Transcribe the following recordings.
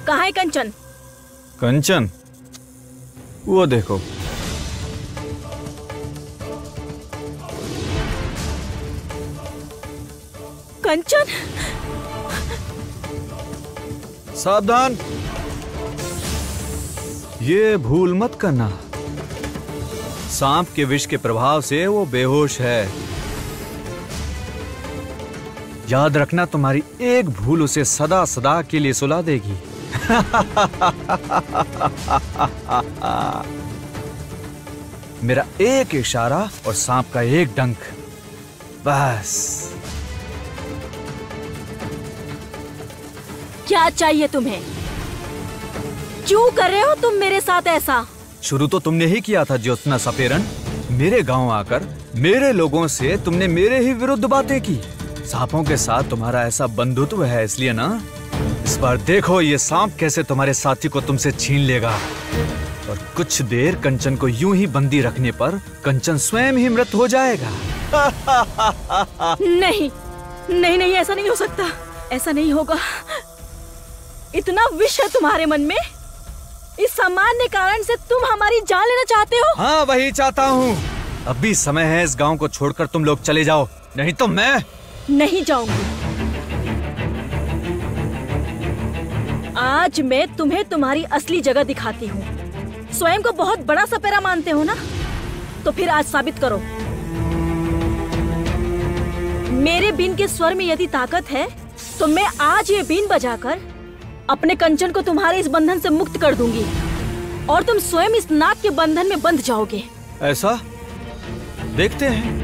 कहाँ है कंचन? कंचन, वो देखो। कंचन, सावधान, ये भूल मत करना, सांप के विष के प्रभाव से वो बेहोश है। याद रखना, तुम्हारी एक भूल उसे सदा सदा के लिए सुला देगी। मेरा एक इशारा और सांप का एक डंक, बस। क्या चाहिए तुम्हें? क्यों कर रहे हो तुम मेरे साथ ऐसा? शुरू तो तुमने ही किया था ज्योत्सना सपेरन। मेरे गांव आकर मेरे लोगों से तुमने मेरे ही विरुद्ध बातें की। सांपों के साथ तुम्हारा ऐसा बंधुत्व है इसलिए ना। इस बार देखो ये सांप कैसे तुम्हारे साथी को तुमसे छीन लेगा। और कुछ देर कंचन को यूं ही बंदी रखने पर कंचन स्वयं ही मृत हो जाएगा। नहीं नहीं नहीं, ऐसा नहीं हो सकता, ऐसा नहीं होगा। इतना विष है तुम्हारे मन में? इस सामान्य कारण से तुम हमारी जान लेना चाहते हो? हाँ, वही चाहता हूँ। अभी समय है इस गांव को छोड़कर तुम लोग चले जाओ, नहीं तो मैं नहीं जाऊंगी। आज मैं तुम्हें तुम्हारी असली जगह दिखाती हूँ। स्वयं को बहुत बड़ा सपेरा मानते हो ना, तो फिर आज साबित करो। मेरे बीन के स्वर में यदि ताकत है तो मैं आज ये बीन बजाकर अपने कंचन को तुम्हारे इस बंधन से मुक्त कर दूंगी और तुम स्वयं इस नाग के बंधन में बंध जाओगे। ऐसा देखते हैं।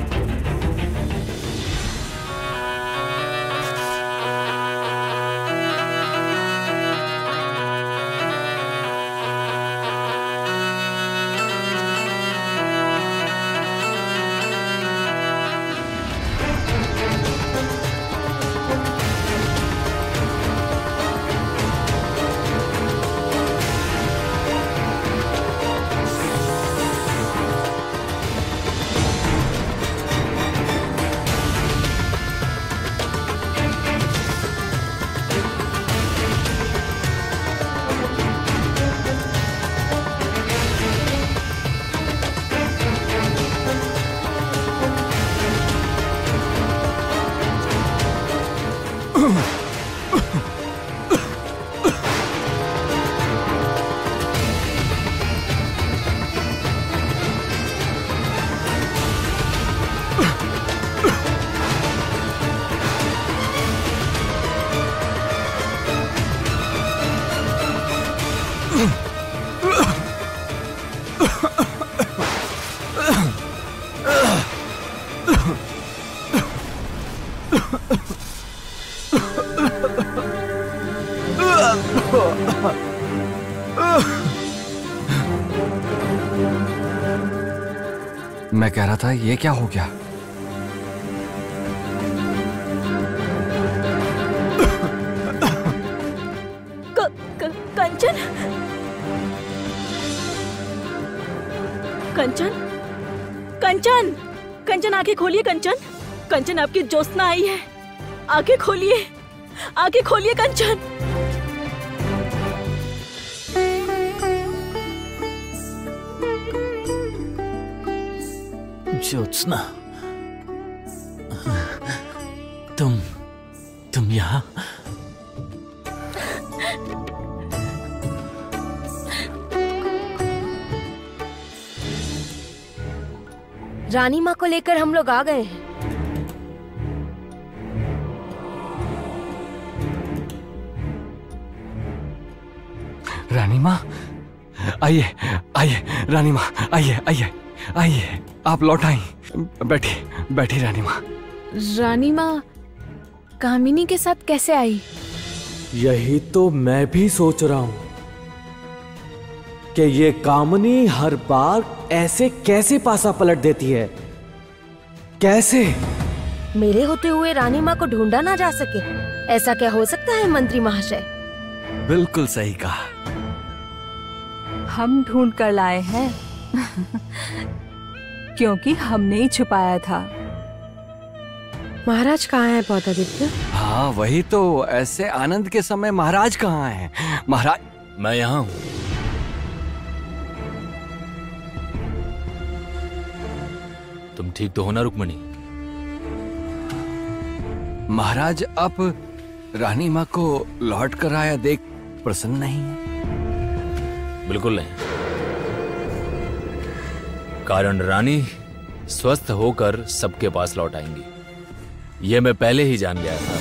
मैं कह रहा था ये क्या हो गया? कंचन, कंचन, कंचन, कंचन, आंखें खोलिए कंचन। कंचन, आपकी ज्योत्सना आई है, आंखें खोलिए, आंखें खोलिए कंचन। ज्योत्सना, तुम यहाँ? रानी माँ को लेकर हम लोग आ गए हैं। रानी माँ, आइए आइए, रानी माँ आइए आइए आइए, आप लौट आई। बैठी बैठी रानी माँ। रानी माँ कामिनी के साथ कैसे आई? यही तो मैं भी सोच रहा हूं कि ये कामिनी हर बार ऐसे कैसे पासा पलट देती है, कैसे? मेरे होते हुए रानी माँ को ढूंढा ना जा सके, ऐसा क्या हो सकता है मंत्री महाशय? बिल्कुल सही कहा। हम ढूंढ कर लाए हैं क्योंकि हमने ही छुपाया था। महाराज कहाँ है पौधादित्य? हाँ हाँ वही तो, ऐसे आनंद के समय महाराज कहाँ हैं? महाराज। मैं यहाँ हूँ। तुम ठीक तो हो ना रुक्मणी? महाराज आप रानी माँ को लौट कर आया देख प्रसन्न नहीं है? बिल्कुल नहीं, कारण रानी स्वस्थ होकर सबके पास लौट आएंगी, यह मैं पहले ही जान गया था।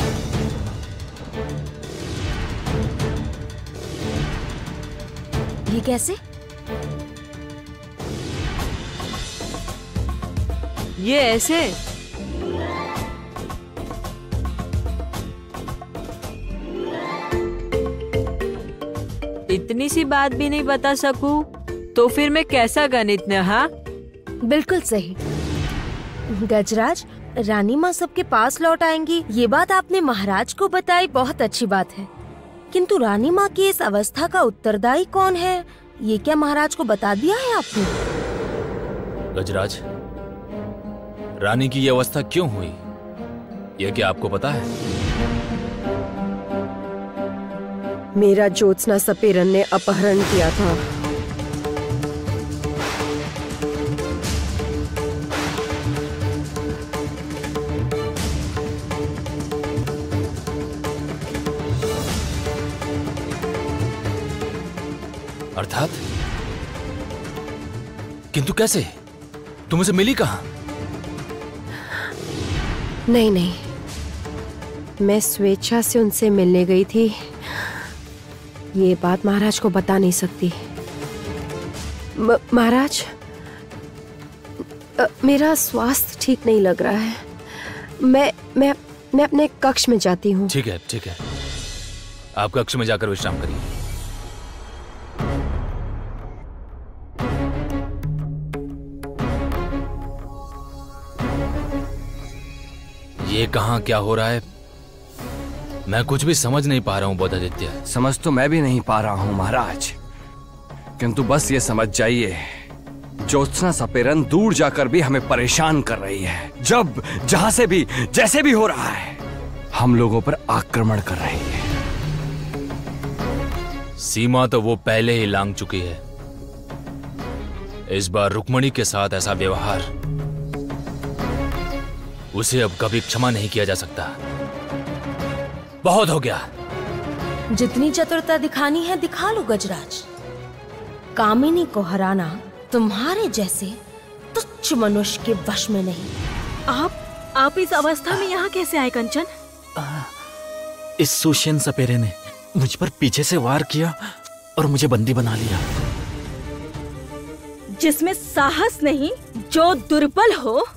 ये कैसे? ये ऐसे? इतनी सी बात भी नहीं बता सकूं तो फिर मैं कैसा गणितज्ञ? हाँ बिल्कुल सही। गजराज, रानी माँ सबके पास लौट आएंगी, ये बात आपने महाराज को बताई, बहुत अच्छी बात है। किंतु रानी माँ की इस अवस्था का उत्तरदायी कौन है, ये क्या महाराज को बता दिया है आपने? गजराज, रानी की यह अवस्था क्यों हुई, यह क्या आपको पता है? मेरा ज्योत्सना सपेरन ने अपहरण किया था। अर्थात? किंतु कैसे? तुम उसे मिली कहाँ? नहीं नहीं, मैं स्वेच्छा से उनसे मिलने गई थी। ये बात महाराज को बता नहीं सकती। महाराज, मेरा स्वास्थ्य ठीक नहीं लग रहा है। मैं अपने कक्ष में जाती हूँ। ठीक है ठीक है, आप कक्ष में जाकर विश्राम करिए। ये कहाँ क्या हो रहा है, मैं कुछ भी समझ नहीं पा रहा हूँ बोधादित्य। समझ तो मैं भी नहीं पा रहा हूँ महाराज, किंतु बस ये समझ जाइए, ज्योत्सना सपेरन दूर जाकर भी हमें परेशान कर रही है। जब जहां से भी जैसे भी हो रहा है, हम लोगों पर आक्रमण कर रही है। सीमा तो वो पहले ही लांघ चुकी है। इस बार रुक्मणी के साथ ऐसा व्यवहार, उसे अब कभी क्षमा नहीं किया जा सकता। बहुत हो गया। जितनी चतुरता दिखानी है दिखा लो गजराज। कामिनी को हराना तुम्हारे जैसे तुच्छ मनुष्य के वश में नहीं। आप इस अवस्था में यहाँ कैसे आए कंचन? इस सुषेण सपेरे ने मुझ पर पीछे से वार किया और मुझे बंदी बना लिया। जिसमें साहस नहीं, जो दुर्बल हो,